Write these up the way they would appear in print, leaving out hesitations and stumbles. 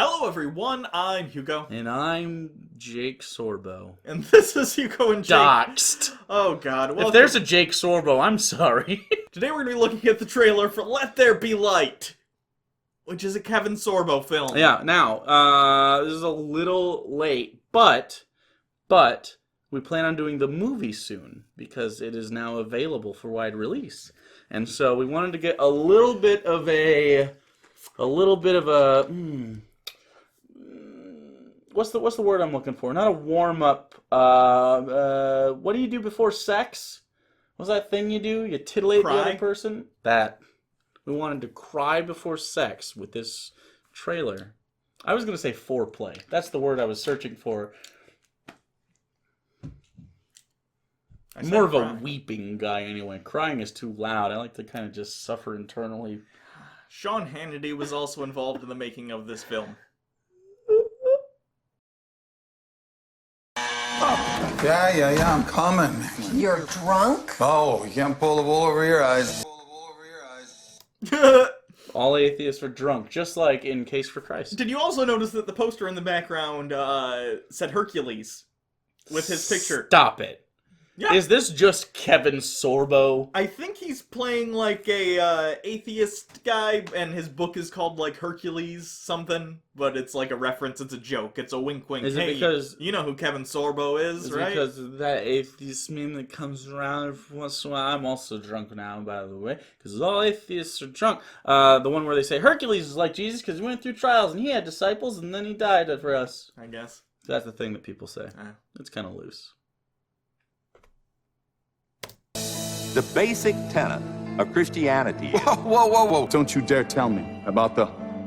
Hello everyone, I'm Hugo. And I'm Jake Sorbo. And this is Hugo and Jake. Doxed. Oh god. If there's a Jake Sorbo, I'm sorry. Today we're going to be looking at the trailer for Let There Be Light, which is a Kevin Sorbo film. Yeah, now, this is a little late, but we plan on doing the movie soon, because it is now available for wide release. And so we wanted to get a little bit of a what's the word I'm looking for? Not a warm up. What do you do before sex? What's that thing you do? You titillate the other person? That. We wanted to cry before sex with this trailer. I was going to say foreplay. That's the word I was searching for. I'm more of a weeping guy anyway. Crying is too loud. I like to kind of just suffer internally. Sean Hannity was also involved in the making of this film. Yeah, I'm coming. You're drunk? Oh, you can't pull the wool over your eyes. All atheists are drunk, just like in Case for Christ. Did you also notice that the poster in the background said Hercules with his picture? Stop it. Yeah. Is this just Kevin Sorbo? I think he's playing like a atheist guy, and his book is called like Hercules something, but it's like a reference. It's a joke. It's a wink, wink. Is hey, it because you know who Kevin Sorbo is, right? Because of that atheist meme that comes around every once in a while. I'm also drunk now, by the way, because all atheists are drunk. The one where they say Hercules is like Jesus because he went through trials and he had disciples and then he died for us. I guess that's the thing that people say. It's kind of loose. The basic tenet of Christianity is... Whoa. Don't you dare tell me about the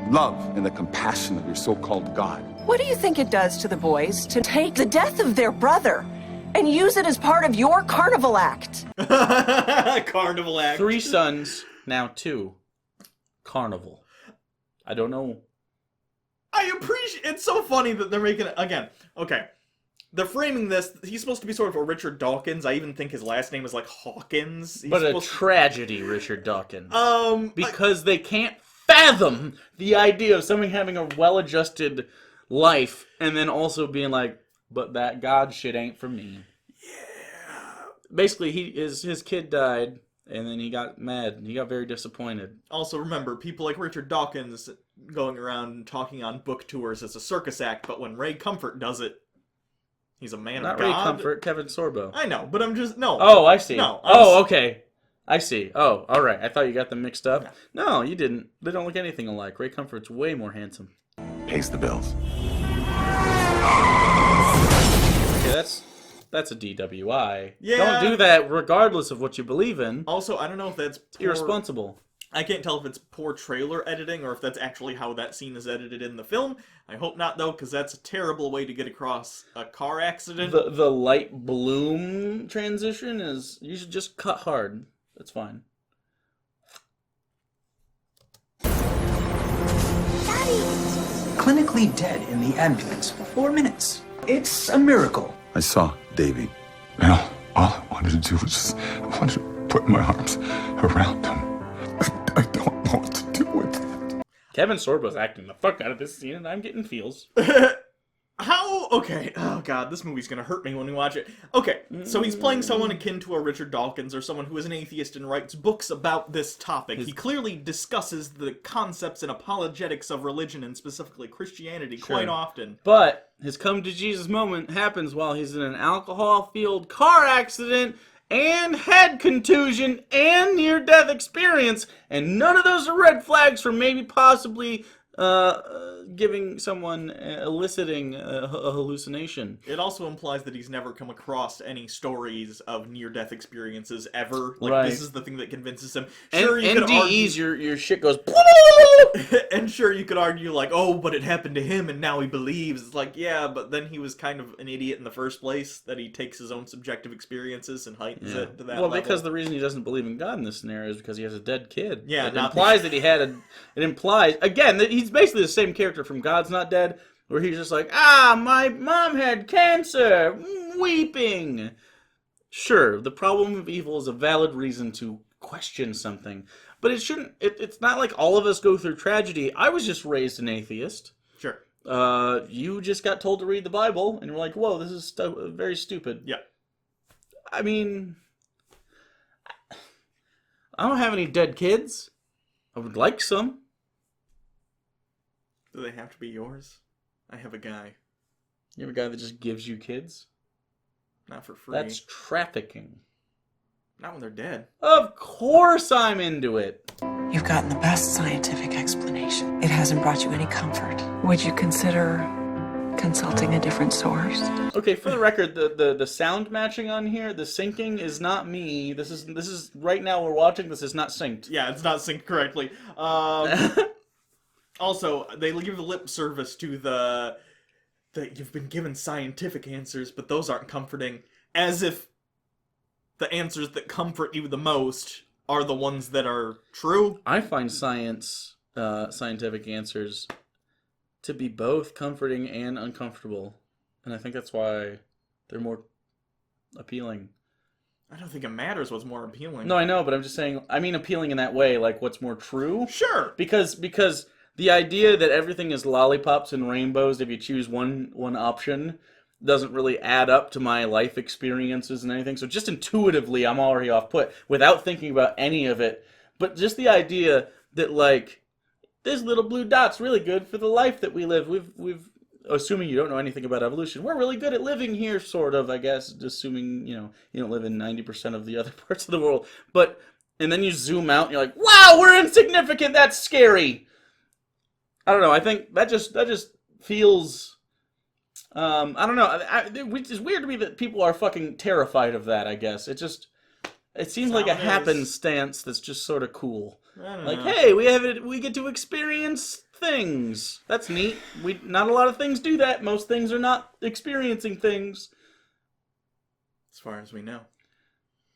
love and the compassion of your so-called God. What do you think it does to the boys to take the death of their brother and use it as part of your carnival act? Carnival act. 3 sons, now 2. Carnival. I don't know. I appreciate... It's so funny that they're making it... Again, okay. They're framing this, he's supposed to be sort of a Richard Dawkins. I even think his last name is like Hawkins. But a tragedy, Richard Dawkins. Because they can't fathom the idea of someone having a well-adjusted life and then also being like, but that God shit ain't for me. Yeah. Basically, his kid died, and then he got mad. He got very disappointed. Also, remember, people like Richard Dawkins going around and talking on book tours as a circus act, but when Ray Comfort does it, he's a man of God. Not Ray Comfort, Kevin Sorbo. I know, but I'm just... No. Oh, I see. No. Okay. I see. Oh, alright. I thought you got them mixed up. No, you didn't. They don't look anything alike. Ray Comfort's way more handsome. pays the bills. Okay, that's a DWI. Yeah. Don't do that regardless of what you believe in. Also, I don't know if that's... It's irresponsible. I can't tell if it's poor trailer editing or if that's actually how that scene is edited in the film. I hope not, though, because that's a terrible way to get across a car accident. The light bloom transition is... You should just cut hard. That's fine. Clinically dead in the ambulance for 4 minutes. It's a miracle. I saw Davy. Well, all I wanted to do was just... I wanted to put my arms around him. I don't know what to do with it. Kevin Sorbo's acting the fuck out of this scene, and I'm getting feels. How? Okay. Oh, God, this movie's gonna hurt me when we watch it. Okay, so he's playing someone akin to a Richard Dawkins or someone who is an atheist and writes books about this topic. He clearly discusses the concepts and apologetics of religion and specifically Christianity quite often. But his come-to-Jesus moment happens while he's in an alcohol-fueled car accident and head contusion and near-death experience, and none of those are red flags for maybe possibly giving someone, eliciting a hallucination. It also implies that he's never come across any stories of near-death experiences ever. Like, right. This is the thing that convinces him. Sure, you NDEs, your shit goes... And sure, you could argue, like, oh, but it happened to him and now he believes. It's like, yeah, but then he was kind of an idiot in the first place, that he takes his own subjective experiences and heightens it to that level. Well, because the reason he doesn't believe in God in this scenario is because he has a dead kid. Yeah, it implies that he had a... It implies, again, that he's basically the same character from God's Not Dead, where he's just like, my mom had cancer, weeping. Sure, the problem of evil is a valid reason to question something, but it shouldn't, it's not like all of us go through tragedy. I was just raised an atheist. Sure. You just got told to read the Bible, and you're like, whoa, this is very stupid. Yeah. I mean, I don't have any dead kids. I would like some. Do they have to be yours? I have a guy. You have a guy that just gives you kids? Not for free. That's trafficking. Not when they're dead. Of course I'm into it. You've gotten the best scientific explanation. It hasn't brought you any comfort. Would you consider consulting a different source? Okay, for the record, the sound matching on here, the syncing is not me. This is right now we're watching. This is not synced. Yeah, it's not synced correctly. Also, they give lip service to that you've been given scientific answers, but those aren't comforting. As if the answers that comfort you the most are the ones that are true. I find scientific answers to be both comforting and uncomfortable, and I think that's why they're more appealing. I don't think it matters what's more appealing. No, I know, but I'm just saying, I mean appealing in that way, like what's more true. Sure. Because the idea that everything is lollipops and rainbows if you choose one option doesn't really add up to my life experiences and anything. So just intuitively, I'm already off put without thinking about any of it. But just the idea that, like, this little blue dot's really good for the life that we live. We've assuming you don't know anything about evolution, we're really good at living here, sort of, I guess, assuming, you don't live in 90% of the other parts of the world. And then you zoom out and you're like, wow, we're insignificant, that's scary. I don't know, I think that just feels, I don't know, it's weird to me that people are fucking terrified of that, I guess. It seems like a happenstance that's just sort of cool. Like, hey, we get to experience things. That's neat. Not a lot of things do that. Most things are not experiencing things. As far as we know.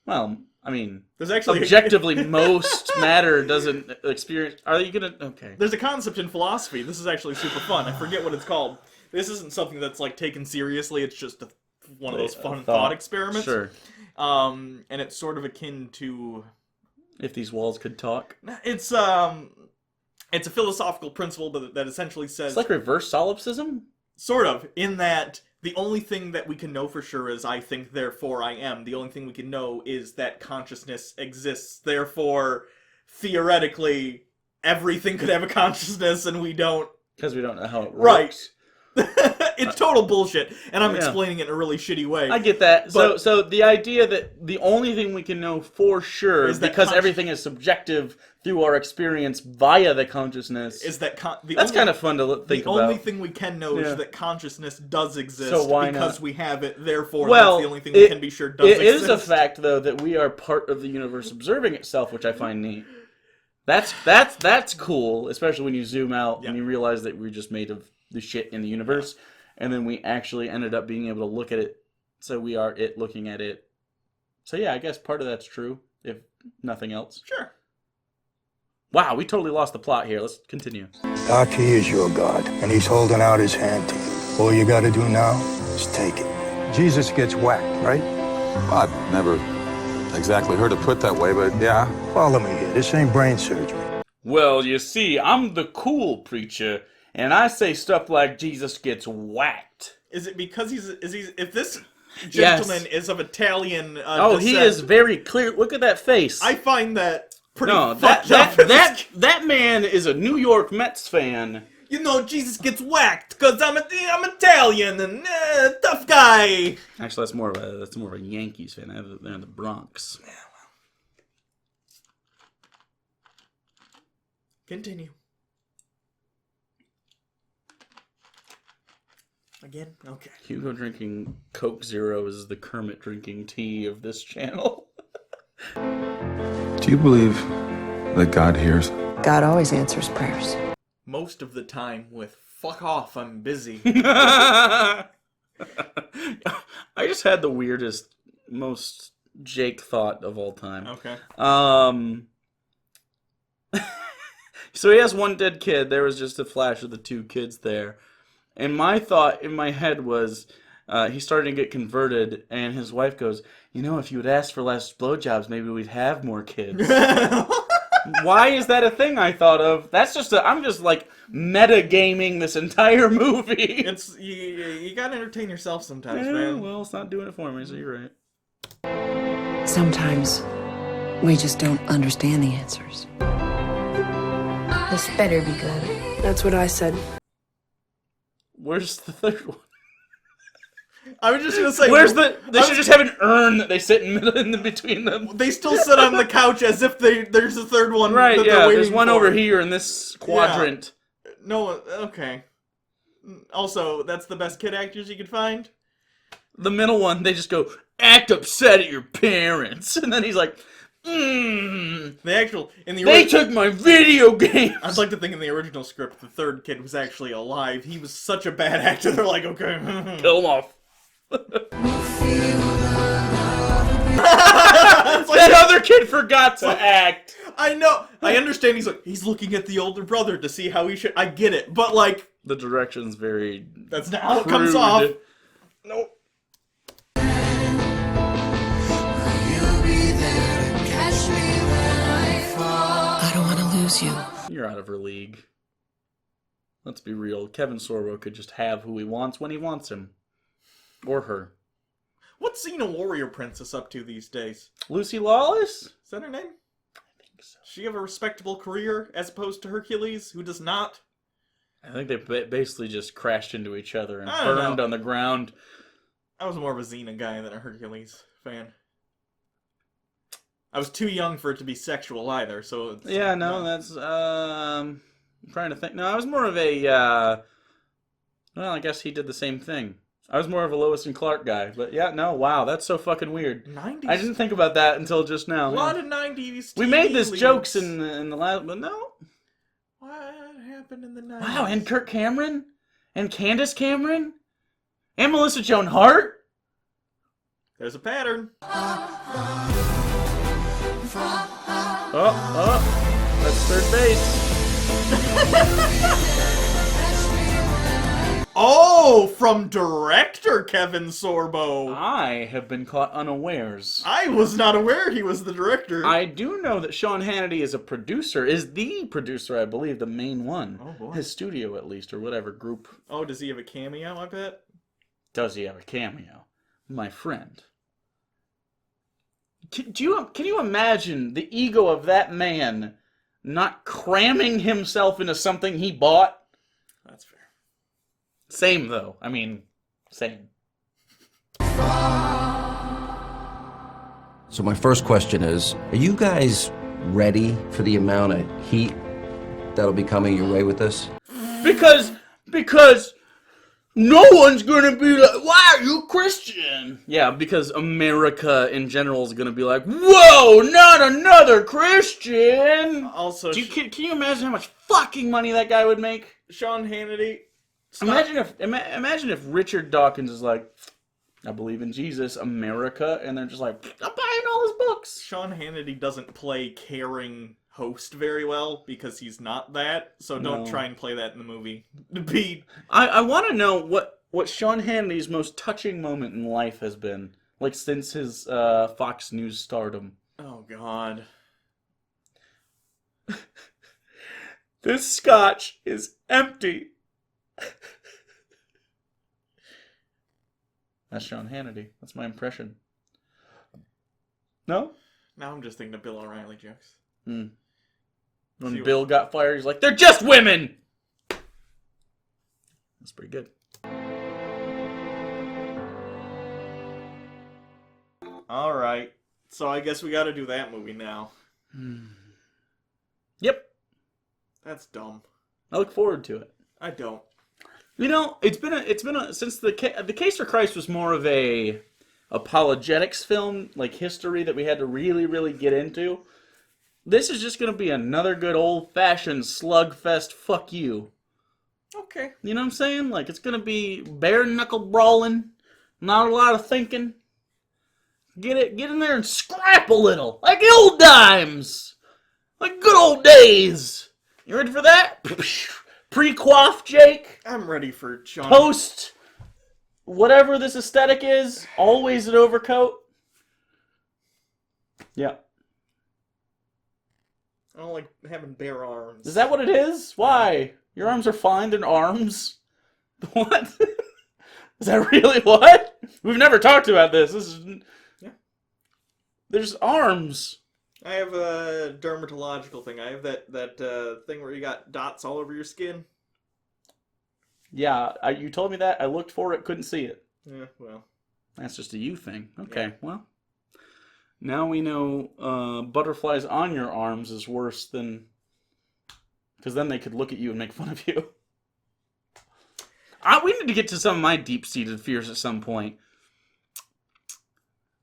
Well, I mean, there's actually objectively most matter doesn't experience. Are you gonna? Okay. There's a concept in philosophy. This is actually super fun. I forget what it's called. This isn't something that's like taken seriously. It's just one of those fun thought experiments. Sure. And it's sort of akin to if these walls could talk. It's a philosophical principle that essentially says it's like reverse solipsism. Sort of, in that the only thing that we can know for sure is I think, therefore I am. The only thing we can know is that consciousness exists. Therefore, theoretically, everything could have a consciousness, and we don't. Because we don't know how it works. Right. It's total bullshit, and I'm explaining it in a really shitty way. I get that. So the idea that the only thing we can know for sure is because everything is subjective through our experience via the consciousness is that that's kind of fun to think about. The only thing we can know is that consciousness does exist because we have it. Therefore, that's the only thing we can be sure does exist. It is a fact, though, that we are part of the universe observing itself, which I find neat. That's cool, especially when you zoom out and you realize that we're just made of the shit in the universe, and then we actually ended up being able to look at it, so we are it looking at it. So yeah, I guess part of that's true, if nothing else. Sure. Wow, we totally lost the plot here. Let's continue. Doc, he is your God, and he's holding out his hand to you. All you gotta do now is take it. Jesus gets whacked, right? Well, I've never exactly heard it put that way, but yeah. Follow me here. This ain't brain surgery. Well, you see, I'm the cool preacher, and I say stuff like Jesus gets whacked. Is it because if this gentleman is of Italian descent, he is very clear. Look at that face. I find that pretty fucked up. That man is a New York Mets fan. Jesus gets whacked because I'm Italian and tough guy. Actually, that's more of a Yankees fan. They're in the Bronx. Yeah, well. Continue. Again? Okay. Hugo drinking Coke Zero is the Kermit drinking tea of this channel. Do you believe that God hears? God always answers prayers. Most of the time with fuck off, I'm busy. I just had the weirdest, most Jake thought of all time. Okay. So he has one dead kid. There was just a flash of the two kids there. And my thought in my head was, he's starting to get converted, and his wife goes, if you would ask for less blowjobs, maybe we'd have more kids. Why is that a thing I thought of? That's just I'm just like metagaming this entire movie. It's you gotta entertain yourself sometimes, man. Well, it's not doing it for me, so you're right. Sometimes we just don't understand the answers. This better be good. That's what I said. Where's the third one? I was just gonna say, They should just have an urn that they sit in between them. They still sit on the couch as if there's a third one. Right, that yeah. they're There's waiting one for. over here in this quadrant. Yeah. No, okay. Also, that's the best kid actors you could find? The middle one, they just go, act upset at your parents. And then he's like, they took my video games. I'd like to think in the original script, the third kid was actually alive. He was such a bad actor, they're like, okay. Kill him off. That other kid forgot to act. I know. I understand he's looking at the older brother to see how he should. I get it. But, like. The direction's very. That's not how it comes off. Nope. I don't want to lose you. You're out of her league. Let's be real. Kevin Sorbo could just have who he wants when he wants him. Or her. What's Xena Warrior Princess up to these days? Lucy Lawless? Is that her name? I think so. Does she have a respectable career as opposed to Hercules, who does not? I think they basically just crashed into each other and I don't burned know. on the ground. I was more of a Xena guy than a Hercules fan. I was too young for it to be sexual either, so it's... Yeah, no, that's, I'm trying to think. No, I was more of a, well, I guess he did the same thing. I was more of a Lois and Clark guy, but yeah, no, wow, that's so fucking weird. 90s? I didn't think about that until just now. A lot of 90s TV We made this leads. jokes in the last, but no. What happened in the 90s? Wow, and Kirk Cameron? And Candace Cameron? And Melissa Joan Hart? There's a pattern. Oh, that's third base. Oh, from director Kevin Sorbo. I have been caught unawares. I was not aware he was the director. I do know that Sean Hannity is a producer, is the producer, I believe, the main one. Oh, boy. His studio, at least, or whatever group. Oh, does he have a cameo, I bet? Does he have a cameo? My friend. Can you imagine the ego of that man not cramming himself into something he bought? That's fair. Same, though. I mean, same. So my first question is, are you guys ready for the amount of heat that'll be coming your way with this? Because no one's gonna be like, why are you Christian? Yeah, because America in general is gonna be like, whoa, not another Christian! Also, Can you imagine how much fucking money that guy would make? Sean Hannity. Imagine if Richard Dawkins is like, I believe in Jesus, America, and they're just like, I'm buying all his books. Sean Hannity doesn't play caring host very well because he's not that, so don't try and play that in the movie. I want to know what Sean Hannity's most touching moment in life has been, like since his Fox News stardom. Oh, God. This scotch is empty. That's Sean Hannity. That's my impression. No? Now I'm just thinking of Bill O'Reilly jokes. When Bill got fired, he's like, they're just women! That's pretty good. Alright. So I guess we gotta do that movie now. Yep. That's dumb. I look forward to it. I don't. You know, it's been since the Case for Christ was more of a apologetics film, like history that we had to really, really get into. This is just gonna be another good old-fashioned slugfest. Fuck you. Okay. You know what I'm saying? Like it's gonna be bare knuckle brawling, not a lot of thinking. Get in there and scrap a little, like the old times, like good old days. You ready for that? Pre-quaff, Jake. I'm ready for Sean. Post whatever this aesthetic is, always an overcoat. Yeah. I don't like having bare arms. Is that what it is? Why? Your arms are fine. They're arms. What? Is that really what? We've never talked about this. This is... Yeah. There's arms. I have a dermatological thing. I have that thing where you got dots all over your skin. Yeah, you told me that. I looked for it, couldn't see it. Yeah, well. That's just a you thing. Okay, well. Now we know butterflies on your arms is worse than... Because then they could look at you and make fun of you. We need to get to some of my deep-seated fears at some point.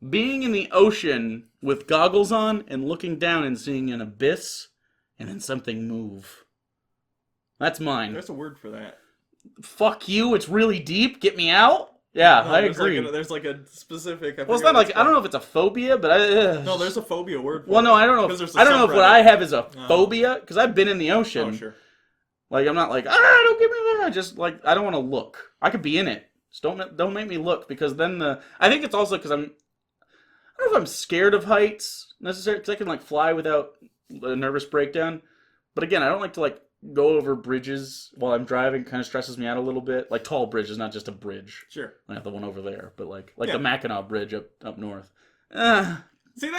Being in the ocean with goggles on and looking down and seeing an abyss and then something move. That's mine. There's a word for that. Fuck you, it's really deep, get me out? Yeah, I agree. There's like a specific... Well, it's not like... I don't know if it's a phobia, but I... No, there's a phobia word for Well, no, it. I don't know. I don't know if what I have is a phobia, because I've been in the ocean. Oh, sure. Like, I'm not like, don't get me there. I just, like, I don't want to look. I could be in it. Just don't make me look, because then I think it's also because I don't know if I'm scared of heights, necessarily, because I can, like, fly without a nervous breakdown. But again, I don't like to, like, go over bridges while I'm driving. Kind of stresses me out a little bit. Like, tall bridges, not just a bridge. Sure. Like the one over there, but, like the Mackinac Bridge up north. See,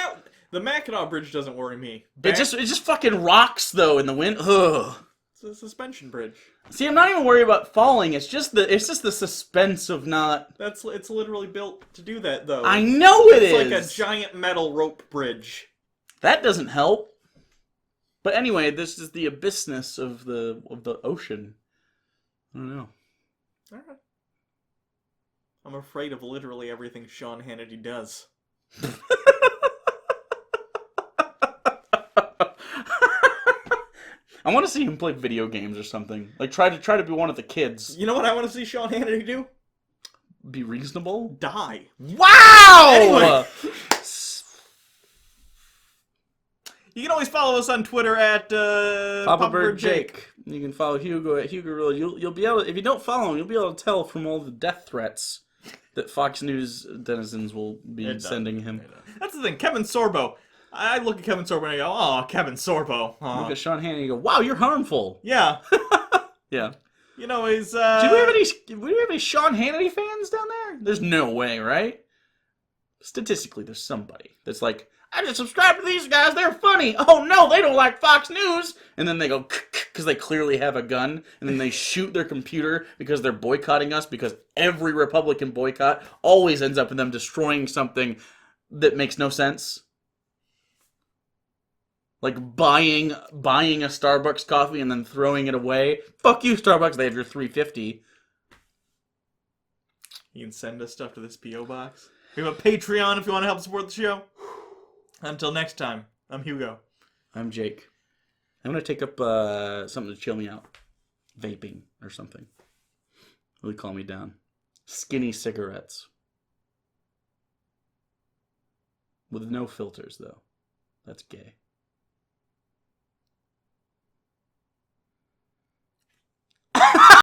the Mackinac Bridge doesn't worry me. It just fucking rocks, though, in the wind. Ugh. It's a suspension bridge. See, I'm not even worried about falling. It's just the suspense of not... It's literally built to do that, though. I know it is! It's like a giant metal rope bridge. That doesn't help. But anyway, this is the abyssness of the ocean. I don't know. Alright. I'm afraid of literally everything Sean Hannity does. I want to see him play video games or something. Like, try to be one of the kids. You know what I want to see Sean Hannity do? Be reasonable? Die. Wow! Anyway. You can always follow us on Twitter at Papa Bird Jake. You can follow Hugo at Hugo Real. You'll be able to, if you don't follow him, you'll be able to tell from all the death threats that Fox News denizens will be sending him. That's the thing. Kevin Sorbo. I look at Kevin Sorbo and I go, oh, Kevin Sorbo. Oh. Look at Sean Hannity and you go, wow, you're harmful. Yeah. Yeah. You know, he's... Do we have any Sean Hannity fans down there? There's no way, right? Statistically, there's somebody that's like, I just subscribe to these guys, they're funny. Oh no, they don't like Fox News. And then they go, because they clearly have a gun. And then they shoot their computer because they're boycotting us, because every Republican boycott always ends up in them destroying something that makes no sense. Like buying a Starbucks coffee and then throwing it away. Fuck you, Starbucks. They have your $3.50. You can send us stuff to this P.O. box. We have a Patreon if you want to help support the show. Until next time, I'm Hugo. I'm Jake. I'm going to take up something to chill me out. Vaping or something. Really calm me down. Skinny cigarettes. With no filters, though. That's gay.